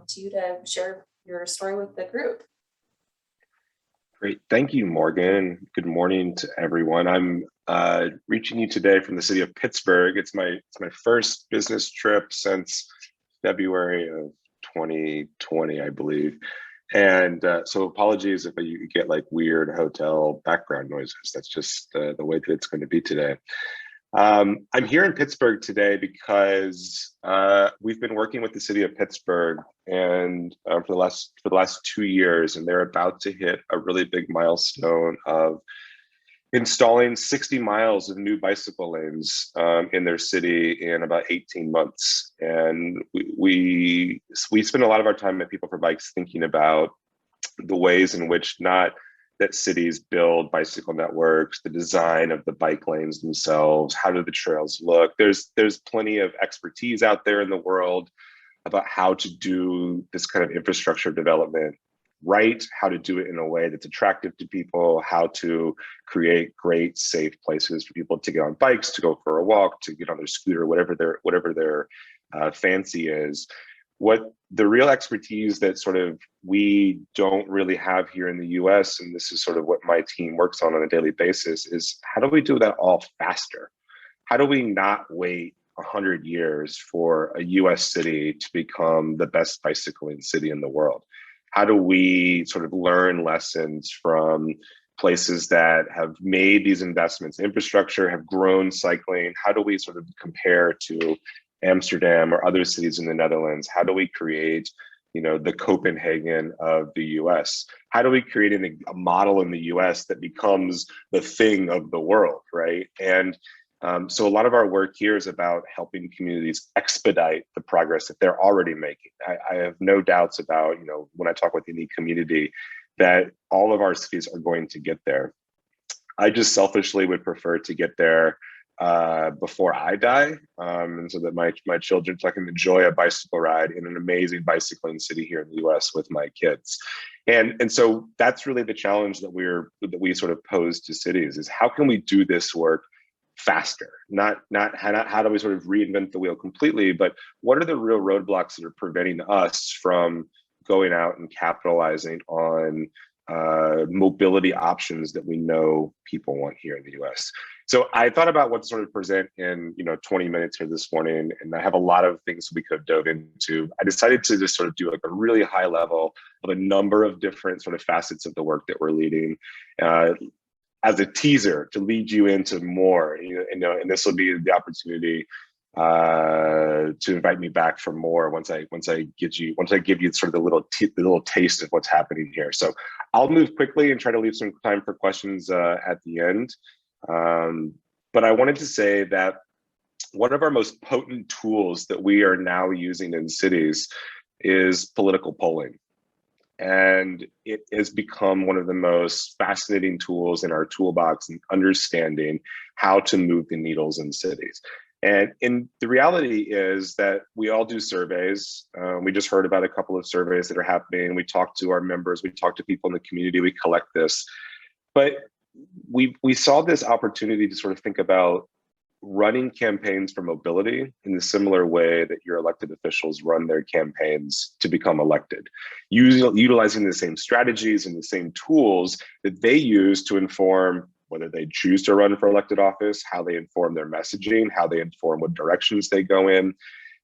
to you to share your story with the group. Great. Thank you, Morgan. Good morning to everyone. I'm reaching you today from the city of Pittsburgh. It's my first business trip since February of 2020, I believe. And so apologies if you get like weird hotel background noises. That's just the way that it's going to be today. I'm here in Pittsburgh today because we've been working with the city of Pittsburgh and for the last 2 years, and they're about to hit a really big milestone of installing 60 miles of new bicycle lanes in their city in about 18 months. And we spend a lot of our time at People for Bikes thinking about the ways in which not that cities build bicycle networks, the design of the bike lanes themselves, how do the trails look? There's plenty of expertise out there in the world about how to do this kind of infrastructure development right, how to do it in a way that's attractive to people, how to create great, safe places for people to get on bikes, to go for a walk, to get on their scooter, whatever their fancy is. What the real expertise that sort of we don't really have here in the US, and this is sort of what my team works on a daily basis, is how do we do that all faster? How do we not wait 100 years for a US city to become the best bicycling city in the world? How do we sort of learn lessons from places that have made these investments in infrastructure, have grown cycling? How do we sort of compare to Amsterdam or other cities in the Netherlands? How do we create, the Copenhagen of the US? How do we create a model in the US that becomes the thing of the world, right? And so a lot of our work here is about helping communities expedite the progress that they're already making. I have no doubts about, when I talk with any community, that all of our cities are going to get there. I just selfishly would prefer to get there before I die, and so that my children, so I can enjoy a bicycle ride in an amazing bicycling city here in the US with my kids. And so that's really the challenge that we sort of pose to cities, is how can we do this work faster? Not how do we sort of reinvent the wheel completely, but what are the real roadblocks that are preventing us from going out and capitalizing on mobility options that we know people want here in the US. So I thought about what to sort of present in 20 minutes here this morning, and I have a lot of things we could have dove into. I decided to just sort of do like a really high level of a number of different sort of facets of the work that we're leading, as a teaser to lead you into more, and this will be the opportunity to invite me back for more once I give you sort of the little taste of what's happening here. So I'll move quickly and try to leave some time for questions at the end. But I wanted to say that one of our most potent tools that we are now using in cities is political polling. And it has become one of the most fascinating tools in our toolbox in understanding how to move the needles in cities. And the reality is that we all do surveys. We just heard about a couple of surveys that are happening. We talk to our members, we talk to people in the community, we collect this. But we saw this opportunity to sort of think about running campaigns for mobility in the similar way that your elected officials run their campaigns to become elected, utilizing the same strategies and the same tools that they use to inform whether they choose to run for elected office, how they inform their messaging, how they inform what directions they go in.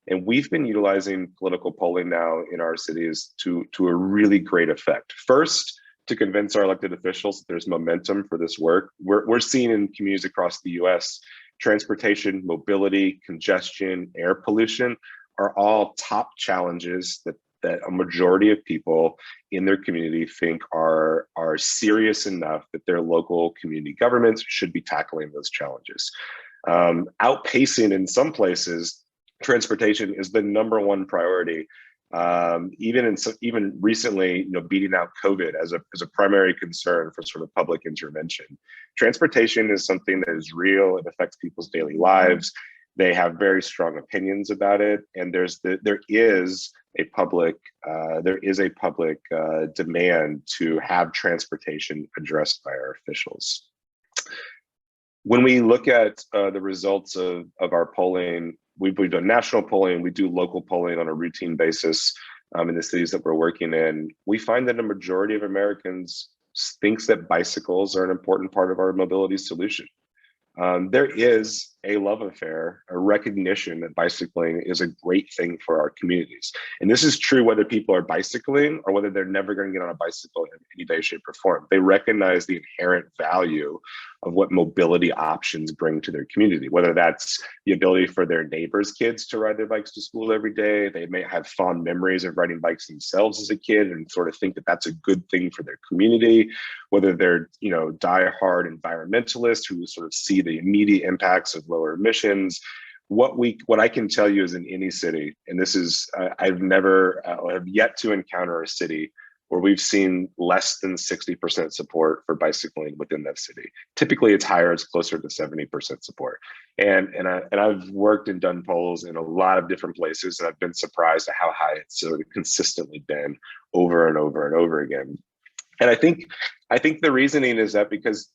And we've been utilizing political polling now in our cities to a really great effect. First, to convince our elected officials that there's momentum for this work. We're seeing in communities across the US, transportation, mobility, congestion, air pollution are all top challenges that a majority of people in their community think are serious enough that their local community governments should be tackling those challenges. Outpacing in some places, transportation is the #1 priority. Even recently, beating out COVID as a primary concern for sort of public intervention. Transportation is something that is real. It affects people's daily lives. They have very strong opinions about it, and there is a public demand to have transportation addressed by our officials. When we look at the results of our polling, we've done national polling, we do local polling on a routine basis. in the cities that we're working in, we find that a majority of Americans thinks that bicycles are an important part of our mobility solution. There is a love affair, a recognition that bicycling is a great thing for our communities. And this is true whether people are bicycling or whether they're never going to get on a bicycle in any way, shape, or form. They recognize the inherent value of what mobility options bring to their community, whether that's the ability for their neighbors' kids to ride their bikes to school every day. They may have fond memories of riding bikes themselves as a kid and sort of think that that's a good thing for their community, whether they're, diehard environmentalists who sort of see the immediate impacts of lower emissions. What I can tell you is in any city, and this is, I've yet to encounter a city where we've seen less than 60% support for bicycling within that city. Typically it's higher, it's closer to 70% support. And I've worked and done polls in a lot of different places, and I've been surprised at how high it's sort of consistently been over and over and over again. And I think the reasoning is that because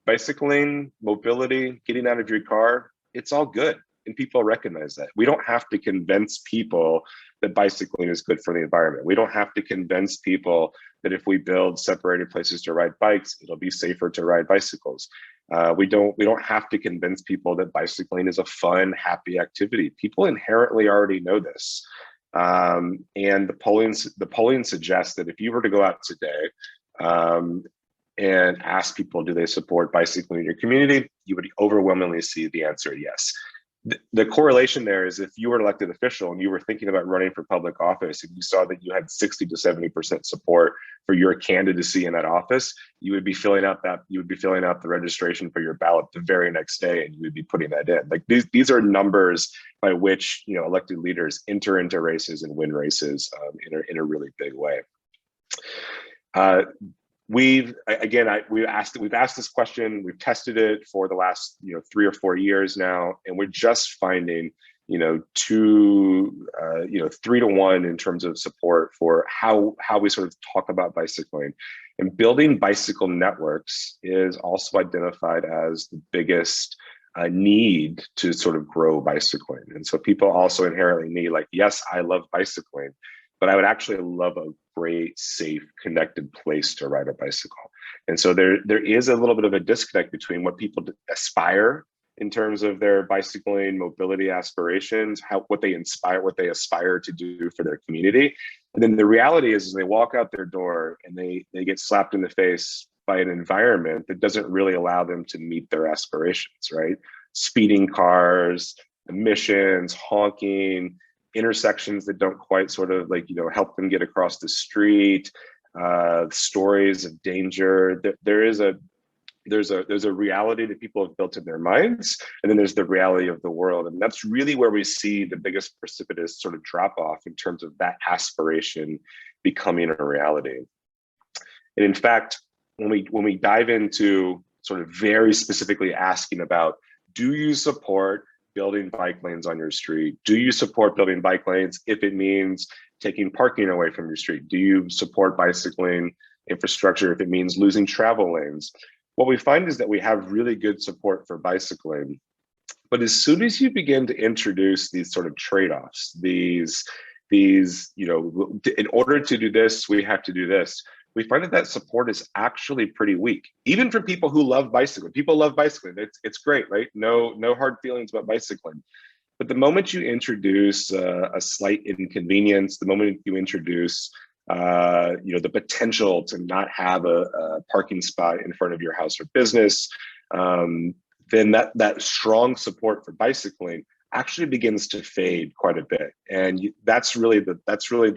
bicycling, mobility, getting out of your car, it's all good. And people recognize that. We don't have to convince people that bicycling is good for the environment. We don't have to convince people that if we build separated places to ride bikes, it'll be safer to ride bicycles. We don't have to convince people that bicycling is a fun, happy activity. People inherently already know this. And the polling suggests that if you were to go out today and ask people, do they support bicycling in your community, you would overwhelmingly see the answer yes. The correlation there is if you were an elected official and you were thinking about running for public office and you saw that you had 60 to 70% support for your candidacy in that office, you would be filling out the registration for your ballot the very next day, and you would be putting that in. Like these are numbers by which elected leaders enter into races and win races in a really big way. We've asked this question, we've tested it for the last 3 or 4 years now, and we're just finding 3 to 1 in terms of support for how we sort of talk about bicycling. And building bicycle networks is also identified as the biggest need to sort of grow bicycling. And so people also inherently need, like, yes, I love bicycling, but I would actually love a great, safe, connected place to ride a bicycle. And so there is a little bit of a disconnect between what people aspire in terms of their bicycling mobility aspirations, what they aspire to do for their community. And then the reality is they walk out their door and they get slapped in the face by an environment that doesn't really allow them to meet their aspirations, right? Speeding cars, emissions, honking, intersections that don't quite sort of help them get across the street, stories of danger. There's a reality that people have built in their minds, and then there's the reality of the world. And that's really where we see the biggest precipitous sort of drop off in terms of that aspiration becoming a reality. And in fact, when we dive into sort of very specifically asking about, do you support building bike lanes on your street? Do you support building bike lanes if it means taking parking away from your street? Do you support bicycling infrastructure if it means losing travel lanes? What we find is that we have really good support for bicycling, but as soon as you begin to introduce these sort of trade-offs, these in order to do this, we have to do this, we find that support is actually pretty weak, even for people who love bicycling. People love bicycling. It's great, right? No hard feelings about bicycling. But the moment you introduce a slight inconvenience, the moment you introduce the potential to not have a parking spot in front of your house or business, then that strong support for bicycling actually begins to fade quite a bit. And that's really the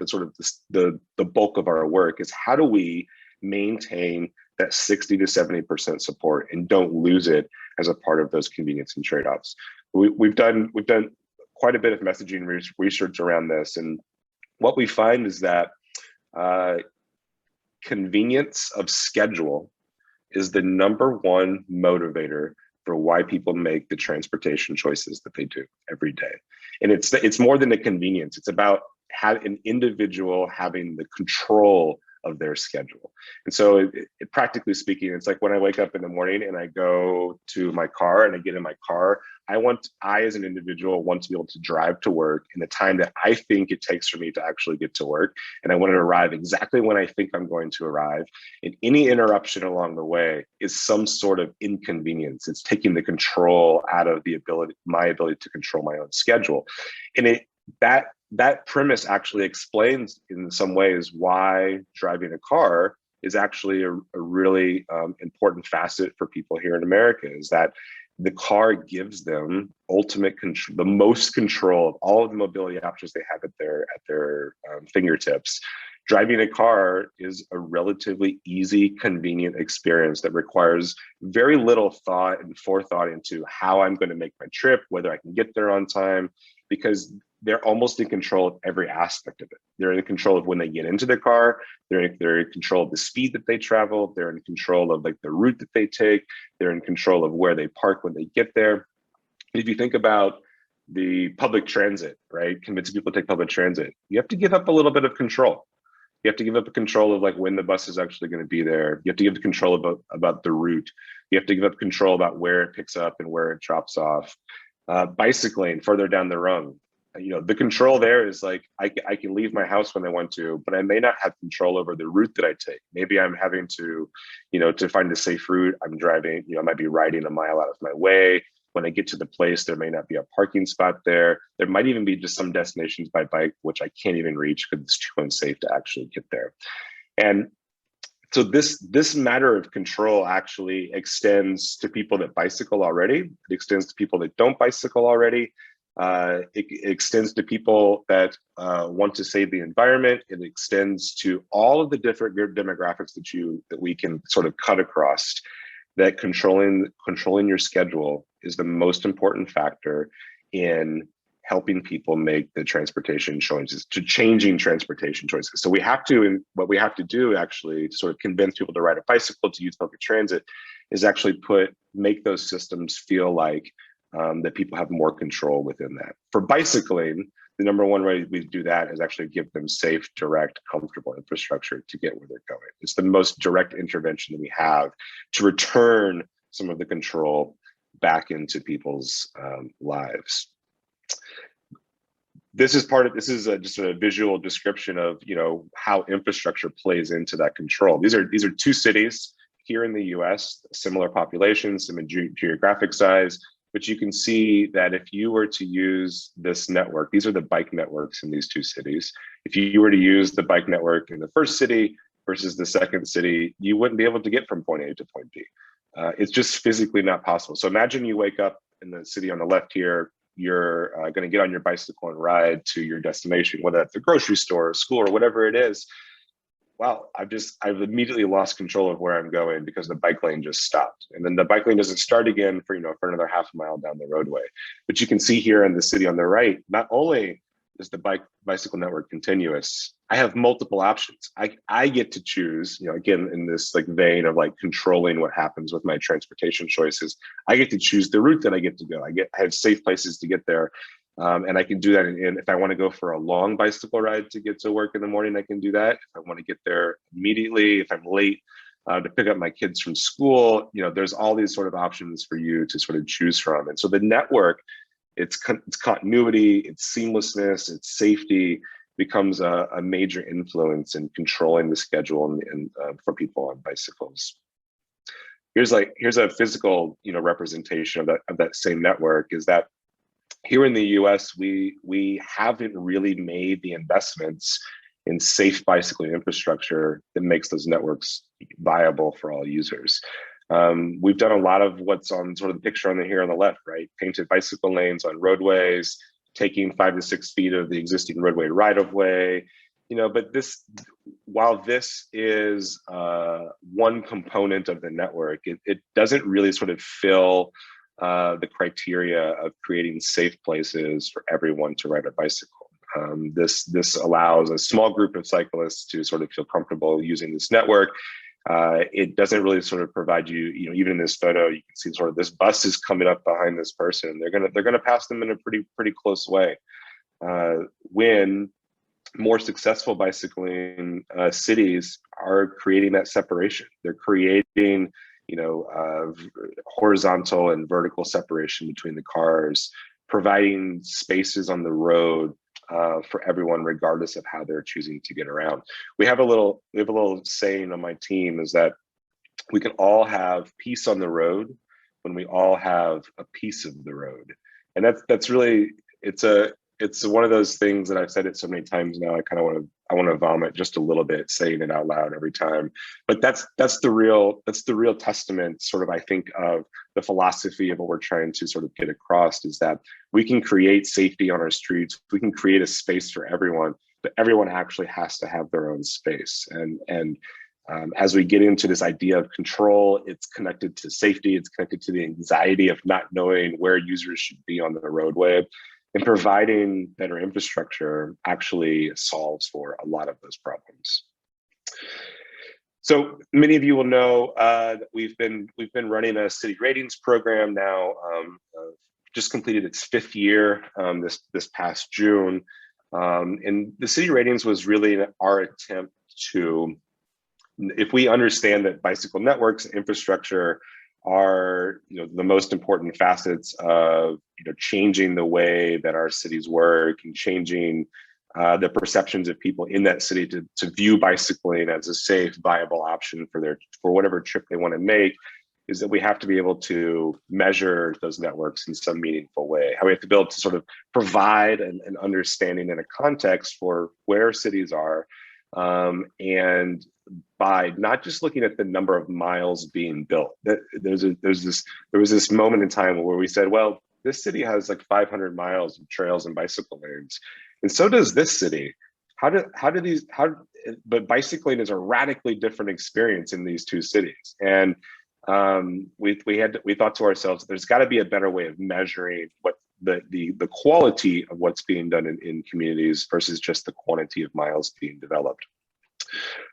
sort of the bulk of our work is how do we maintain that 60 to 70% support and don't lose it as a part of those convenience and trade-offs. We've done quite a bit of messaging research around this, and what we find is that convenience of schedule is the #1 motivator for why people make the transportation choices that they do every day. And it's more than a convenience. It's about an individual having the control of their schedule. And so practically speaking, it's like when I wake up in the morning and I go to my car and I get in my car, I as an individual want to be able to drive to work in the time that I think it takes for me to actually get to work. And I want to arrive exactly when I think I'm going to arrive. And any interruption along the way is some sort of inconvenience. It's taking the control out of my ability to control my own schedule. And that premise actually explains in some ways why driving a car is actually a really important facet for people here in America, is that the car gives them ultimate control, the most control of all of the mobility options they have at their fingertips. Driving a car is a relatively easy, convenient experience that requires very little thought and forethought into how I'm going to make my trip, whether I can get there on time, because they're almost in control of every aspect of it. They're in control of when they get into the car. They're in control of the speed that they travel. They're in control of like the route that they take. They're in control of where they park when they get there. If you think about the public transit, right? Convincing people to take public transit, you have to give up a little bit of control. You have to give up the control of like when the bus is actually going to be there. You have to give the control about the route. You have to give up control about where it picks up and where it drops off. Bicycling further down the rung, the control there is like, I can leave my house when I want to, but I may not have control over the route that I take. Maybe I'm having to, to find a safe route, I'm driving, I might be riding a mile out of my way. When I get to the place, there may not be a parking spot there. There might even be just some destinations by bike, which I can't even reach because it's too unsafe to actually get there. And so this matter of control actually extends to people that bicycle already. It extends to people that don't bicycle already. It extends to people that want to save the environment. It extends to all of the different demographics that we can sort of cut across. That controlling your schedule is the most important factor in helping people make the transportation choices, to changing transportation choices. So what we have to do actually to sort of convince people to ride a bicycle, to use public transit, is actually make those systems feel like that people have more control within that. For bicycling, the number one way we do that is actually give them safe, direct, comfortable infrastructure to get where they're going. It's the most direct intervention that we have to return some of the control back into people's lives. This is just a visual description of how infrastructure plays into that control. These are two cities here in the U.S., similar populations, similar geographic size. But you can see that if you were to use this network, these are the bike networks in these two cities. If you were to use the bike network in the first city versus the second city, you wouldn't be able to get from point A to point B. It's just physically not possible. So imagine you wake up in the city on the left here, you're going to get on your bicycle and ride to your destination, whether that's the grocery store or school or whatever it is. Wow, I've immediately lost control of where I'm going because the bike lane just stopped. And then the bike lane doesn't start again for another half a mile down the roadway. But you can see here in the city on the right, not only is the bicycle network continuous, I have multiple options. I get to choose, again, in this like vein of like controlling what happens with my transportation choices, I get to choose the route that I get to go. I have safe places to get there. And I can do that. And if I want to go for a long bicycle ride to get to work in the morning, I can do that. If I want to get there immediately, if I'm late to pick up my kids from school, there's all these sort of options for you to sort of choose from. And so the network, its continuity, its seamlessness, its safety becomes a major influence in controlling the schedule and for people on bicycles. Here's a physical, representation of that same network. Is that here in the US, we haven't really made the investments in safe bicycling infrastructure that makes those networks viable for all users. We've done a lot of what's on sort of the picture here on the left, right? Painted bicycle lanes on roadways, taking 5 to 6 feet of the existing roadway right-of-way, but while this is one component of the network, it doesn't really sort of fill the criteria of creating safe places for everyone to ride a bicycle. This allows a small group of cyclists to sort of feel comfortable using this network. It doesn't really sort of provide you, even in this photo, you can see sort of this bus is coming up behind this person. They're gonna pass them in a pretty close way. When more successful bicycling cities are creating that separation. They're creating, horizontal and vertical separation between the cars, providing spaces on the road for everyone, regardless of how they're choosing to get around. We have a little saying on my team is that we can all have peace on the road when we all have a piece of the road. And that's really, it's one of those things that I've said it so many times now. I want to vomit just a little bit saying it out loud every time. But that's the real testament, sort of, I think, of the philosophy of what we're trying to sort of get across, is that we can create safety on our streets. We can create a space for everyone, but everyone actually has to have their own space. And as we get into this idea of control, it's connected to safety. It's connected to the anxiety of not knowing where users should be on the roadway. And providing better infrastructure actually solves for a lot of those problems. So many of you will know that we've been running a city ratings program now. Just completed its 5th year this past June, and the city ratings was really our attempt to, if we understand that bicycle networks and infrastructure are the most important facets of changing the way that our cities work and changing the perceptions of people in that city to view bicycling as a safe, viable option for whatever trip they want to make, is that we have to be able to measure those networks in some meaningful way. How we have to be able to sort of provide an understanding and a context for where cities are, and by not just looking at the number of miles being built. There was this moment in time where we said, well, this city has like 500 miles of trails and bicycle lanes, and so does this city. But bicycling is a radically different experience in these two cities. And we thought to ourselves, there's got to be a better way of measuring what the quality of what's being done in communities versus just the quantity of miles being developed.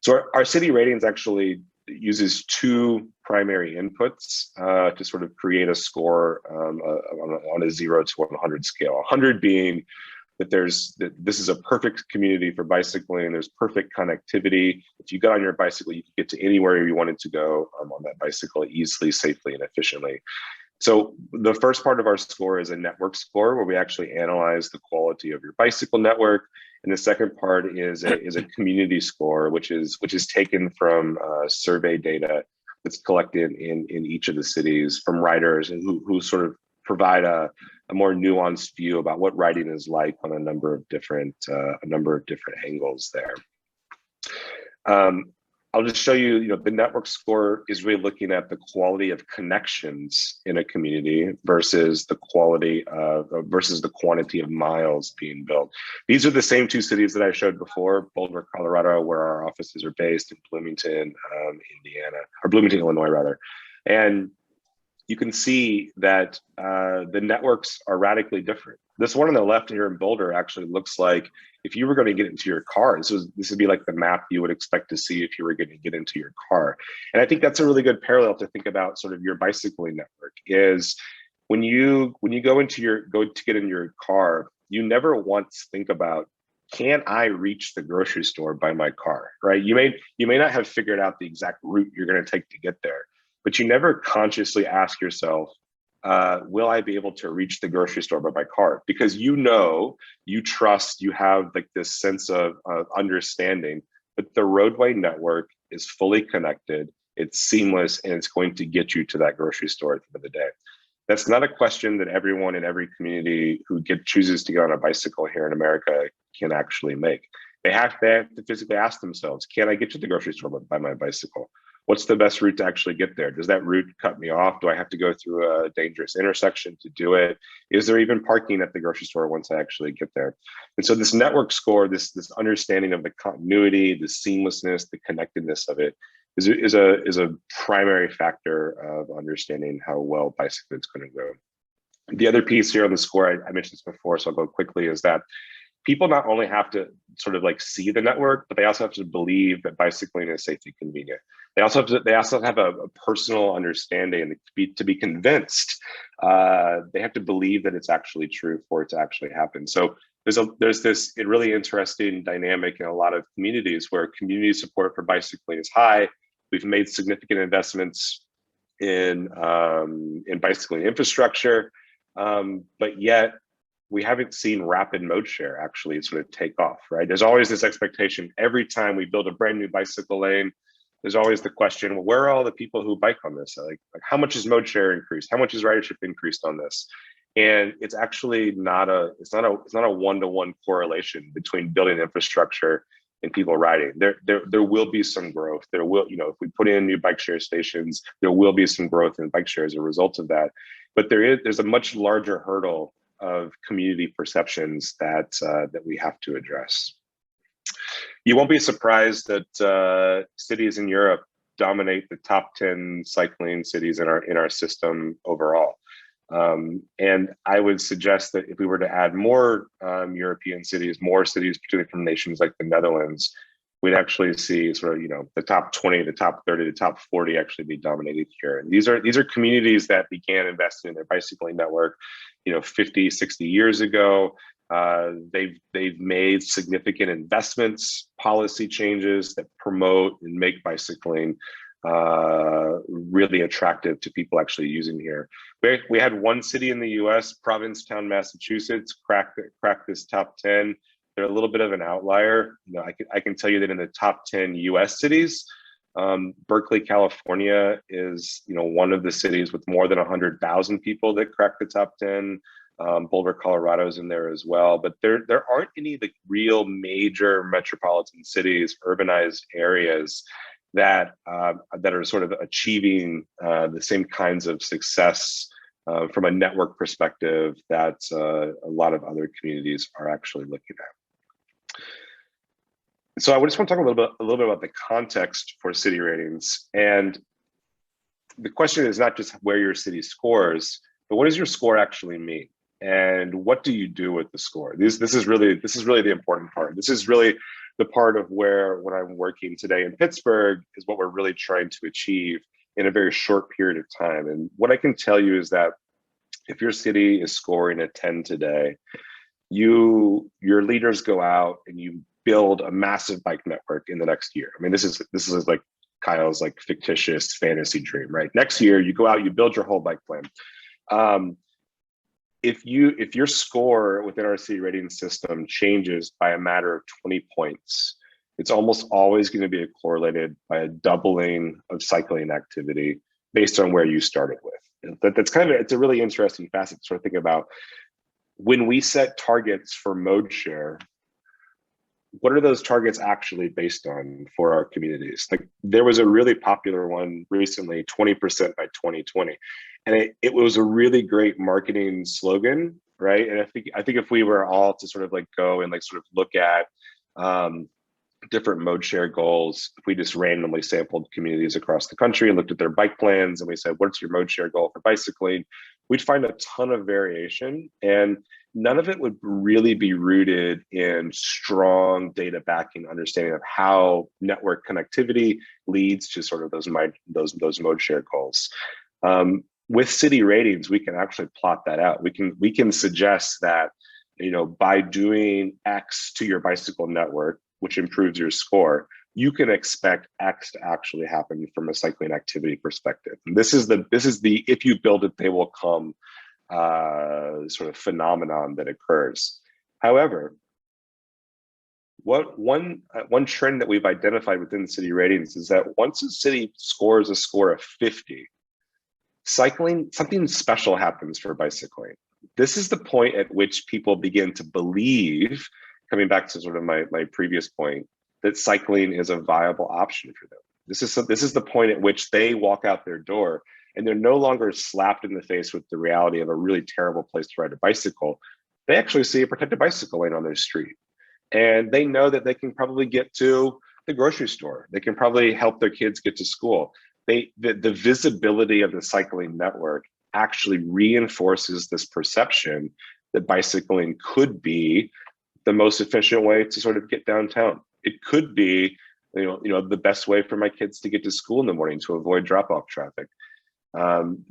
So our city ratings actually uses 2 primary inputs to sort of create a score on a 0 to 100 scale. 100 being that this is a perfect community for bicycling. There's perfect connectivity. If you got on your bicycle, you can get to anywhere you wanted to go on that bicycle easily, safely, and efficiently. So the first part of our score is a network score, where we actually analyze the quality of your bicycle network. And the second part is a community score, which is taken from survey data that's collected in each of the cities from riders and who sort of provide a more nuanced view about what riding is like on a number of different angles there. I'll just show you, the network score is really looking at the quality of connections in a community versus the quantity of miles being built. These are the same 2 cities that I showed before: Boulder, Colorado, where our offices are based, and Bloomington, Bloomington, Illinois, rather. And you can see that the networks are radically different. This one on the left here in Boulder actually looks like if you were going to get into your car, this would be like the map you would expect to see if you were going to get into your car. And I think that's a really good parallel to think about sort of your bicycling network. Is when you go to get in your car, you never once think about, can I reach the grocery store by my car, right? You may not have figured out the exact route you're going to take to get there, but you never consciously ask yourself, will I be able to reach the grocery store by my car? Because you trust, you have like this sense of understanding that the roadway network is fully connected, it's seamless, and it's going to get you to that grocery store at the end of the day. That's not a question that everyone in every community who chooses to get on a bicycle here in America can actually make. They have to physically ask themselves, can I get to the grocery store by my bicycle? What's the best route to actually get there? Does that route cut me off? Do I have to go through a dangerous intersection to do it? Is there even parking at the grocery store once I actually get there? And so this network score, this understanding of the continuity, the seamlessness, the connectedness of it is a primary factor of understanding how well bicycling is going to go. The other piece here on the score, I mentioned this before, so I'll go quickly, is that people not only have to sort of like see the network, but they also have to believe that bicycling is safe and convenient. They also have a personal understanding and to be convinced. They have to believe that it's actually true for it to actually happen. So there's this really interesting dynamic in a lot of communities where community support for bicycling is high. We've made significant investments in bicycling infrastructure, but yet we haven't seen rapid mode share actually sort of take off, right? There's always this expectation every time we build a brand new bicycle lane. There's always the question, well, where are all the people who bike on this? Like how much is mode share increased? How much is ridership increased on this? And it's actually not a one-to-one correlation between building infrastructure and people riding. There will be some growth. There will, if we put in new bike share stations, there will be some growth in bike share as a result of that. But there's a much larger hurdle of community perceptions that we have to address. You won't be surprised that cities in Europe dominate the top 10 cycling cities in our system overall. And I would suggest that if we were to add more European cities, more cities, particularly from nations like the Netherlands, we'd actually see sort of, the top 20, the top 30, the top 40 actually be dominated here. And these are communities that began investing in their bicycling network, 50, 60 years ago. They've made significant investments, policy changes that promote and make bicycling really attractive to people actually using here. We had one city in the US, Provincetown, Massachusetts, crack this top 10. They're a little bit of an outlier. I can tell you that in the top 10 US cities, Berkeley, California is one of the cities with more than 100,000 people that crack the top 10. Boulder, Colorado is in there as well, but there aren't any real major metropolitan cities, urbanized areas that are sort of achieving the same kinds of success from a network perspective that a lot of other communities are actually looking at. So I just want to talk a little bit about the context for city ratings. And the question is not just where your city scores, but what does your score actually mean? And what do you do with the score? This is really the important part. This is really the part of where, when I'm working today in Pittsburgh, is what we're really trying to achieve in a very short period of time. And what I can tell you is that if your city is scoring a 10 today, your leaders go out and you build a massive bike network in the next year. I mean, this is like Kyle's like fictitious fantasy dream, right? Next year, you go out, you build your whole bike plan. If your score within our city rating system changes by a matter of 20 points, it's almost always going to be correlated by a doubling of cycling activity based on where you started with. It's a really interesting facet to sort of think about. When we set targets for mode share, what are those targets actually based on for our communities? Like there was a really popular one recently, 20% by 2020. And it was a really great marketing slogan, right? And I think if we were all to sort of like go and like sort of look at different mode share goals, if we just randomly sampled communities across the country and looked at their bike plans and we said, what's your mode share goal for bicycling? We'd find a ton of variation, and none of it would really be rooted in strong data backing understanding of how network connectivity leads to sort of those mode share goals. With city ratings, we can actually plot that out. We can suggest that, by doing X to your bicycle network, which improves your score, you can expect X to actually happen from a cycling activity perspective. And this is the if you build it, they will come sort of phenomenon that occurs. However, one trend that we've identified within city ratings is that once a city scores a score of 50, something special happens for bicycling. This is the point at which people begin to believe, coming back to sort of my previous point, that cycling is a viable option for them. This is the point at which they walk out their door and they're no longer slapped in the face with the reality of a really terrible place to ride a bicycle. They actually see a protected bicycle lane on their street. And they know that they can probably get to the grocery store. They can probably help their kids get to school. The visibility of the cycling network actually reinforces this perception that bicycling could be the most efficient way to sort of get downtown. It could be, the best way for my kids to get to school in the morning to avoid drop-off traffic. And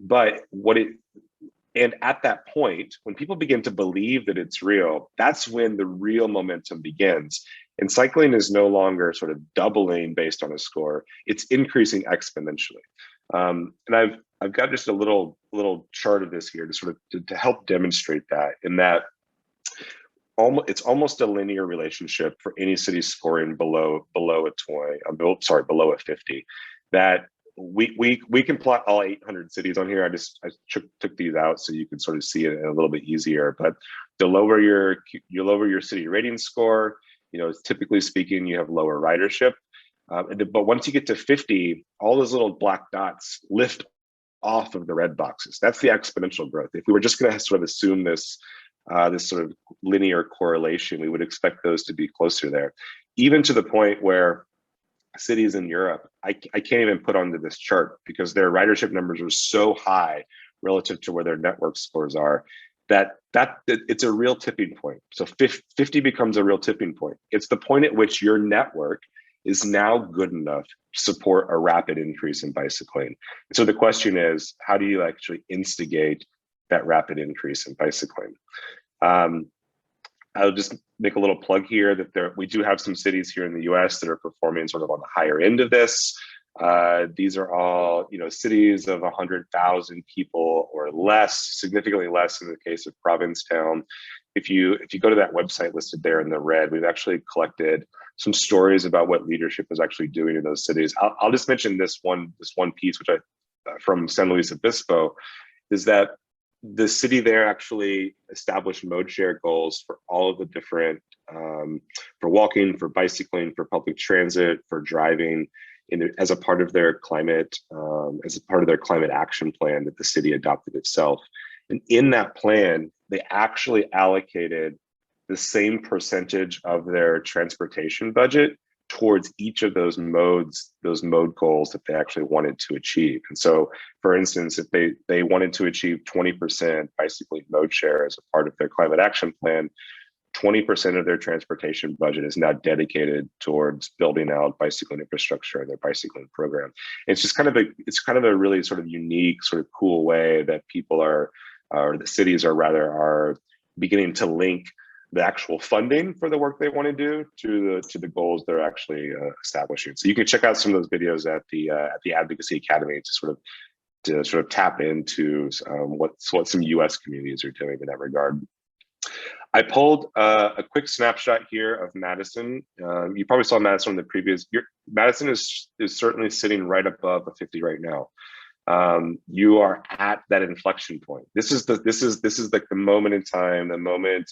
at that point, when people begin to believe that it's real, that's when the real momentum begins. And cycling is no longer sort of doubling based on a score; it's increasing exponentially. And I've got just a little chart of this here to sort of to help demonstrate that. In that, it's almost a linear relationship for any city scoring below a 50. That we can plot all 800 cities on here. I took these out so you can sort of see it a little bit easier. But the lower your city rating score, typically speaking, you have lower ridership. But once you get to 50, all those little black dots lift off of the red boxes. That's the exponential growth. If we were just going to sort of assume this sort of linear correlation, we would expect those to be closer there, even to the point where cities in Europe, I can't even put onto this chart because their ridership numbers are so high relative to where their network scores are that it's a real tipping point. So 50 becomes a real tipping point. It's the point at which your network is now good enough to support a rapid increase in bicycling. So the question is, how do you actually instigate that rapid increase in bicycling? I'll just make a little plug here that we do have some cities here in the US that are performing sort of on the higher end of this. These are all, cities of 100,000 people or less, significantly less in the case of Provincetown. If you go to that website listed there in the red, we've actually collected some stories about what leadership is actually doing in those cities. I'll just mention this one piece, which from San Luis Obispo, is that the city there actually established mode share goals for all of the different, for walking, for bicycling, for public transit, for driving, as a part of their climate action plan that the city adopted itself. And in that plan, they actually allocated the same percentage of their transportation budget towards each of those mode goals that they actually wanted to achieve. And so, for instance, if they wanted to achieve 20% bicycling mode share as a part of their climate action plan, 20% of their transportation budget is now dedicated towards building out bicycling infrastructure and their bicycling program. It's just kind of a really sort of unique, sort of cool way that people or the cities are beginning to link the actual funding for the work they want to do to the goals they're actually establishing. So you can check out some of those videos at the Advocacy Academy to sort of tap into what some U.S. communities are doing in that regard. I pulled a quick snapshot here of Madison. You probably saw Madison in the previous year. Madison is certainly sitting right above a 50 right now. You are at that inflection point. This is like the moment in time, the moment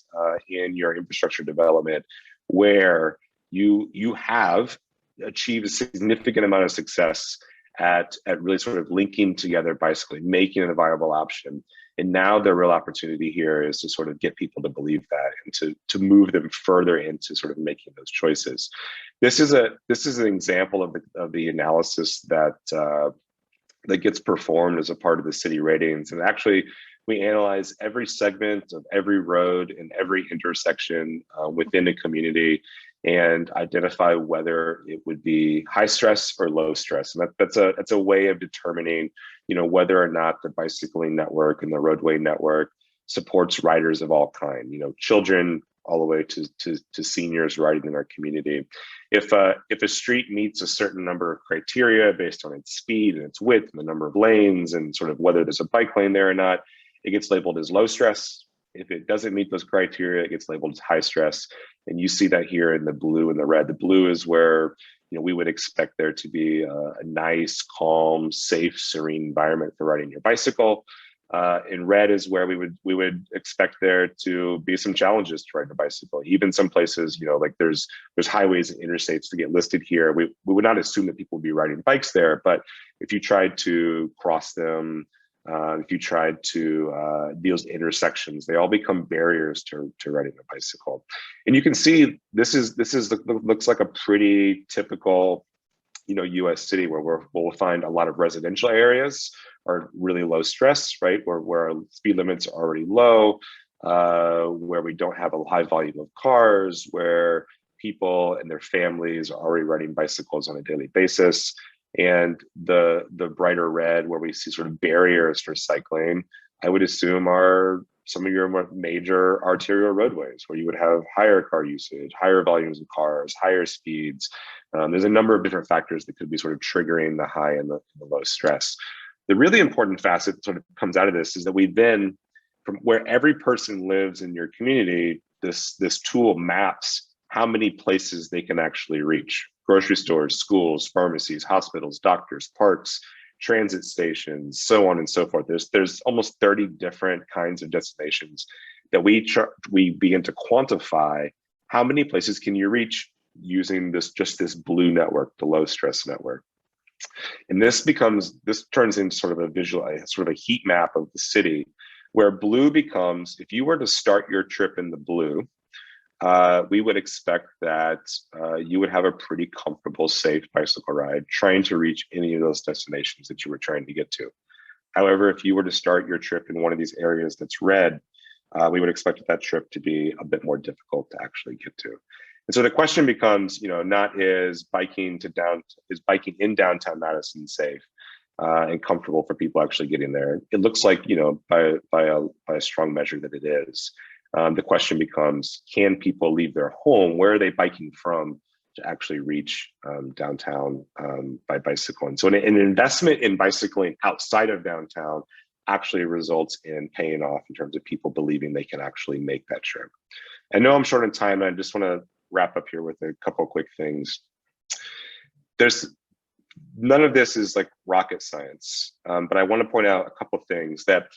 in your infrastructure development where you have achieved a significant amount of success at really sort of linking together bicycling, making it a viable option. And now the real opportunity here is to sort of get people to believe that and to move them further into sort of making those choices. This is an example of the analysis that gets performed as a part of the city ratings. And actually, we analyze every segment of every road and every intersection within a community and identify whether it would be high stress or low stress. And that's a way of determining, whether or not the bicycling network and the roadway network supports riders of all kind, children all the way to seniors riding in our community. If a street meets a certain number of criteria based on its speed and its width and the number of lanes and sort of whether there's a bike lane there or not, it gets labeled as low stress. If it doesn't meet those criteria, it gets labeled as high stress. And you see that here in the blue and the red. The blue is where we would expect there to be a nice, calm, safe, serene environment for riding your bicycle. In red is where we would expect there to be some challenges to ride a bicycle. Even some places, like there's highways and interstates to get listed here. We would not assume that people would be riding bikes there, but if you tried to cross them, if you tried to those intersections, they all become barriers to riding a bicycle. And you can see this looks like a pretty typical US city where we'll find a lot of residential areas are really low stress, right? Where our speed limits are already low. where we don't have a high volume of cars, where people and their families are already riding bicycles on a daily basis. And the brighter red, where we see sort of barriers for cycling, I would assume are some of your more major arterial roadways, where you would have higher car usage, higher volumes of cars, higher speeds. There's a number of different factors that could be sort of triggering the high and the low stress. The really important facet that sort of comes out of this is that we then, from where every person lives in your community, this tool maps how many places they can actually reach: grocery stores, schools, pharmacies, hospitals, doctors, parks, transit stations, so on and so forth. There's almost 30 different kinds of destinations that we begin to quantify how many places can you reach using this blue network, the low stress network. And this turns into sort of a heat map of the city, where blue becomes, if you were to start your trip in the blue, we would expect that you would have a pretty comfortable, safe bicycle ride trying to reach any of those destinations that you were trying to get to. However, if you were to start your trip in one of these areas that's red, we would expect that trip to be a bit more difficult to actually get to. And so the question becomes, not is biking in downtown Madison safe and comfortable for people actually getting there? It looks like, by a strong measure, that it is. The question becomes, can people leave their home? Where are they biking from to actually reach downtown by bicycle? And so an investment in bicycling outside of downtown actually results in paying off in terms of people believing they can actually make that trip. I know I'm short on time, and I just want to wrap up here with a couple of quick things. None of this is like rocket science, but I want to point out a couple of things. That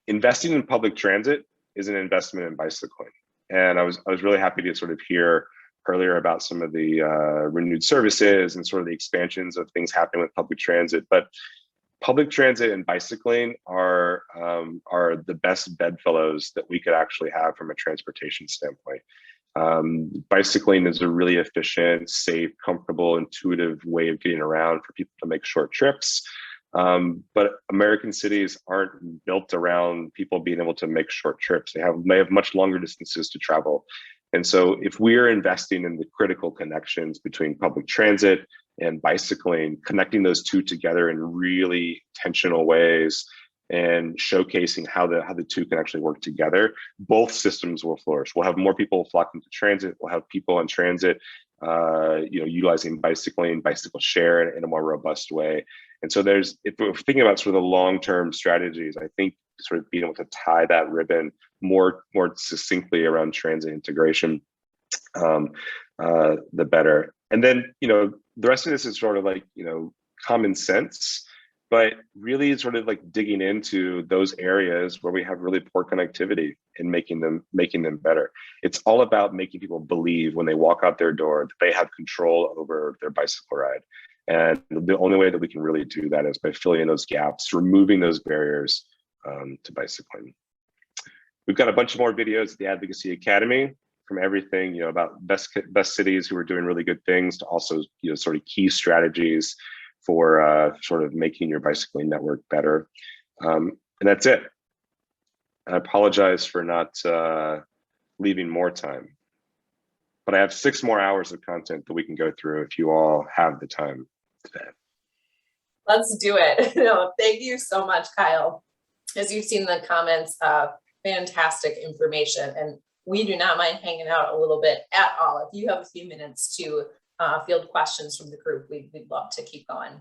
investing in public transit is an investment in bicycling. And I was really happy to sort of hear earlier about some of the renewed services and sort of the expansions of things happening with public transit. But public transit and bicycling are the best bedfellows that we could actually have from a transportation standpoint. Bicycling is a really efficient, safe, comfortable, intuitive way of getting around for people to make short trips. But American cities aren't built around people being able to make short trips. They have much longer distances to travel. And so if we're investing in the critical connections between public transit and bicycling, connecting those two together in really intentional ways and showcasing how the two can actually work together, both systems will flourish. We'll have more people flocking to transit. We'll have people in transit, utilizing bicycle share in a more robust way. And so if we're thinking about sort of the long-term strategies, I think sort of being able to tie that ribbon more succinctly around transit integration, the better. And then, the rest of this is sort of like, common sense, but really sort of like digging into those areas where we have really poor connectivity and making them better. It's all about making people believe when they walk out their door that they have control over their bicycle ride. And the only way that we can really do that is by filling in those gaps, removing those barriers to bicycling. We've got a bunch of more videos at the Advocacy Academy, from everything, about best cities who are doing really good things, to also, sort of key strategies for sort of making your bicycling network better. And that's it. I apologize for not leaving more time, but I have 6 more hours of content that we can go through if you all have the time today. Let's do it. No, thank you so much, Kyle. As you've seen in the comments, fantastic information, and we do not mind hanging out a little bit at all. If you have a few minutes to field questions from the group, we'd love to keep going.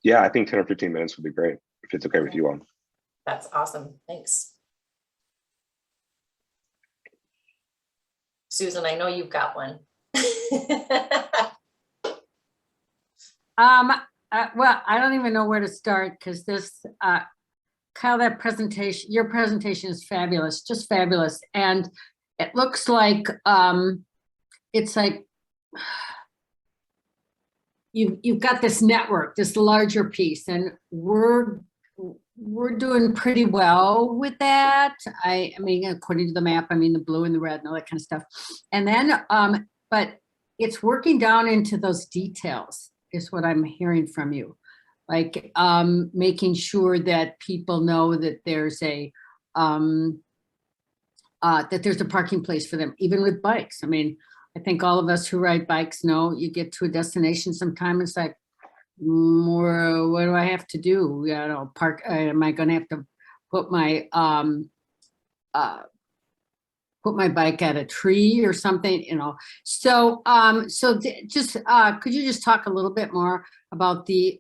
Yeah, I think 10 or 15 minutes would be great, if it's okay with you all. That's awesome. Thanks. Susan, I know you've got one. Well, I don't even know where to start, because this, Kyle, your presentation is fabulous, just fabulous. And it looks like, it's like, you've got this network, this larger piece, and we're doing pretty well with that. I mean, according to the map, the blue and the red and all that kind of stuff. And then, but it's working down into those details is what I'm hearing from you. Like making sure that people know that there's a that there's a parking place for them, even with bikes. I mean, I think all of us who ride bikes know you get to a destination sometime, it's like, what do I have to do? You know, park, am I gonna have to put my bike at a tree or something, you know? So, just, could you just talk a little bit more about the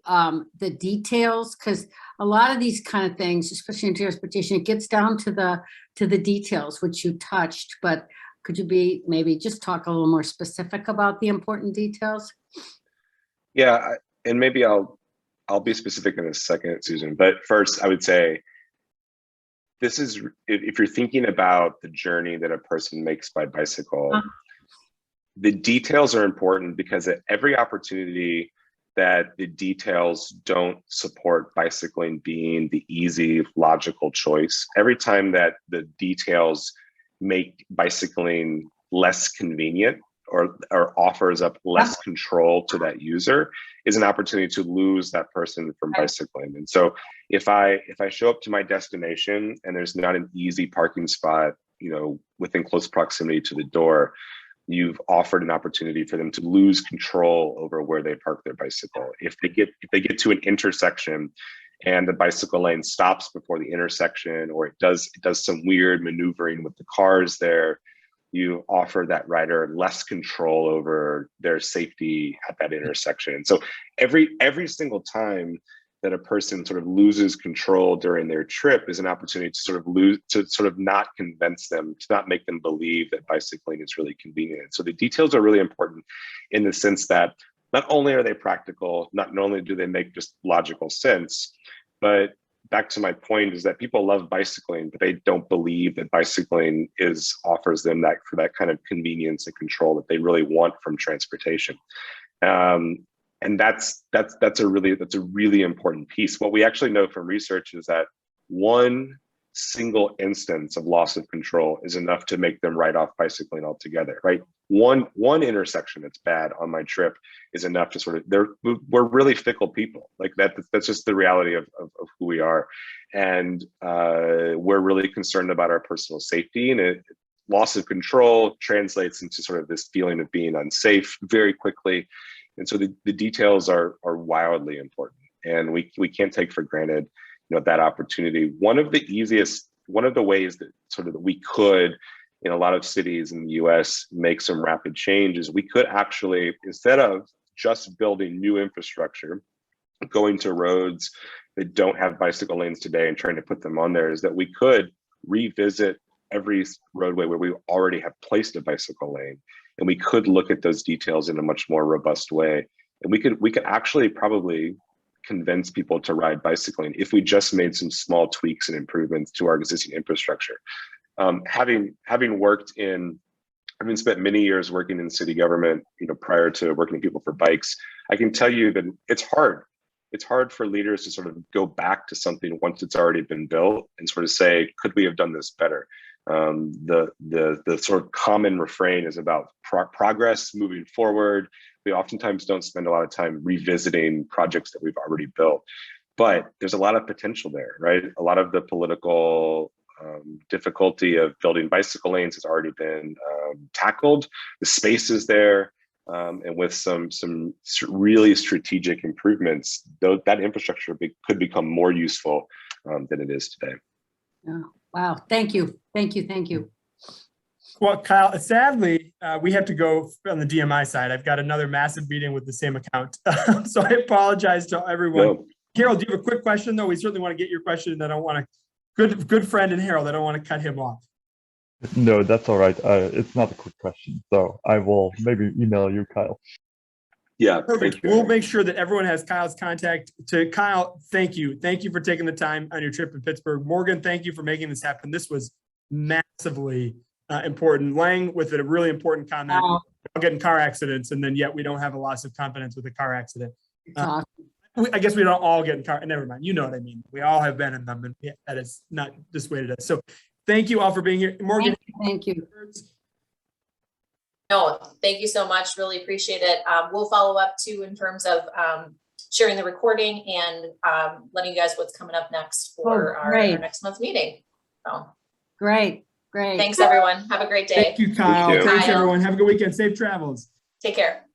details? Because a lot of these kind of things, especially in transportation, it gets down to the details, which you touched, but could you maybe just talk a little more specific about the important details? Yeah, and maybe I'll be specific in a second, Susan, but first I would say, this is, if you're thinking about the journey that a person makes by bicycle, the details are important, because at every opportunity that the details don't support bicycling being the easy, logical choice, every time that the details make bicycling less convenient or offers up less control to that user, is an opportunity to lose that person from bicycling. And so if I show up to my destination and there's not an easy parking spot, you know, within close proximity to the door, you've offered an opportunity for them to lose control over where they park their bicycle. If they get to an intersection and the bicycle lane stops before the intersection, or it does some weird maneuvering with the cars there, you offer that rider less control over their safety at that intersection. So every single time that a person sort of loses control during their trip is an opportunity to sort of not convince them, to not make them believe that bicycling is really convenient. So the details are really important in the sense that not only are they practical, not only do they make just logical sense, but back to my point is that people love bicycling, but they don't believe that bicycling offers them that kind of convenience and control that they really want from transportation. And that's a really important piece. What we actually know from research is that one single instance of loss of control is enough to make them write off bicycling altogether, right? One intersection that's bad on my trip is enough to we're really fickle people. Like that's just the reality of who we are. And we're really concerned about our personal safety, and loss of control translates into sort of this feeling of being unsafe very quickly. And so the details are wildly important, and we can't take for granted, you know, that opportunity. One of the ways that we could, in a lot of cities in the US, make some rapid change is we could actually, instead of just building new infrastructure, going to roads that don't have bicycle lanes today and trying to put them on there, is that we could revisit every roadway where we already have placed a bicycle lane, and we could look at those details in a much more robust way. And we could actually probably convince people to ride bicycling if we just made some small tweaks and improvements to our existing infrastructure. Having spent many years working in city government, you know, prior to working with people for bikes, I can tell you that it's hard. It's hard for leaders to sort of go back to something once it's already been built and sort of say, could we have done this better? The sort of common refrain is about progress moving forward. We oftentimes don't spend a lot of time revisiting projects that we've already built, but there's a lot of potential there, right? A lot of the political difficulty of building bicycle lanes has already been tackled. The space is there, and with some really strategic improvements, that infrastructure could become more useful than it is today. Oh, wow, thank you. Well, Kyle, sadly, we have to go on the DMI side. I've got another massive meeting with the same account. So I apologize to everyone. No. Harold, do you have a quick question, though? We certainly want to get your question, and I don't want to, good friend in Harold, I don't want to cut him off. No, that's all right. It's not a quick question, so I will maybe email you, Kyle. Yeah, perfect. We'll make sure that everyone has Kyle's contact. To Kyle, thank you. Thank you for taking the time on your trip in Pittsburgh. Morgan, thank you for making this happen. This was massively important. Lang with a really important comment. I'll get in car accidents, and then yet we don't have a loss of confidence with a car accident. Awesome. I guess we don't all get in car. Never mind. You know what I mean. We all have been in them, and that is not dissuaded us. So thank you all for being here. Morgan. Thank you. No, thank you so much. Really appreciate it. We'll follow up too in terms of sharing the recording and letting you guys what's coming up next for our next month's meeting. So. Great. Great. Thanks, everyone. Have a great day. Thank you, Kyle. you. Thanks, Kyle. everyone. Have a good weekend. Safe travels. Take care.